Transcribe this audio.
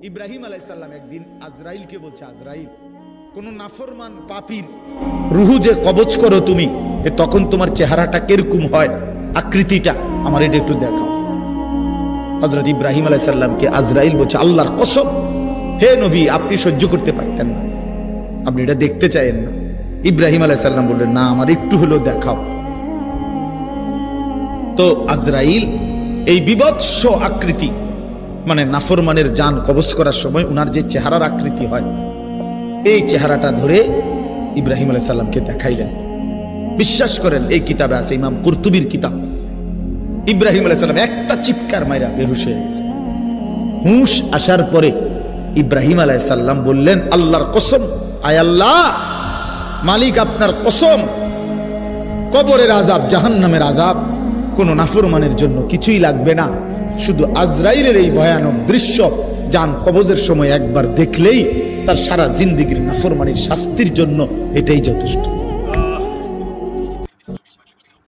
ইব্রাহিম আলাইহিস সালাম একদিন আজরাইলকে বলছে, আজরাইল, কোন নাফরমান পাপীর রুহু যে কবজ করো তুমি, তখন তোমার চেহারাটা কিরকম হয়, আকৃতিটা আমার এটা একটু দেখাও। হযরত ইব্রাহিম আলাইহিস সালামকে আজরাইল বলছে, আল্লাহর কসম হে নবী, আপনি সহ্য করতে পারতেন না, আপনি এটা দেখতে চাইেন না। ইব্রাহিম আলাইহিস সালাম বললেন, না, আমার একটু হলেও দেখাও। তো আজরাইল এই বিভৎস আকৃতি, মানে নাফরমানের জান কবজ করার সময় উনার যে চেহারার আকৃতি হয়, এই চেহারাটা ধরে ইব্রাহিম আলাইহিস সালামকে দেখাইলেন। বিশ্বাস করেন, এই কিতাবে আছে, ইমাম কুরতুবীর কিতাব। ইব্রাহিম আলাইহিস সালাম একটা চিৎকার মাইরা বেহুশ হয়ে গেছে। হুঁশ আসার পরে ইব্রাহিম আলাইহিস সালাম বললেন, আল্লাহর কসম, আয় আল্লাহ, মালিক আপনার কসম, কবরের আযাব, জাহান্নামের আযাব কোন নাফরমানের জন্য কিছুই লাগবে না, শুধু আজরাইলের এই ভয়ানক দৃশ্য জান কবজের সময় একবার দেখলেই তার সারা জিন্দেগীর নাফরমানির শাস্তির জন্য এটাই যথেষ্ট।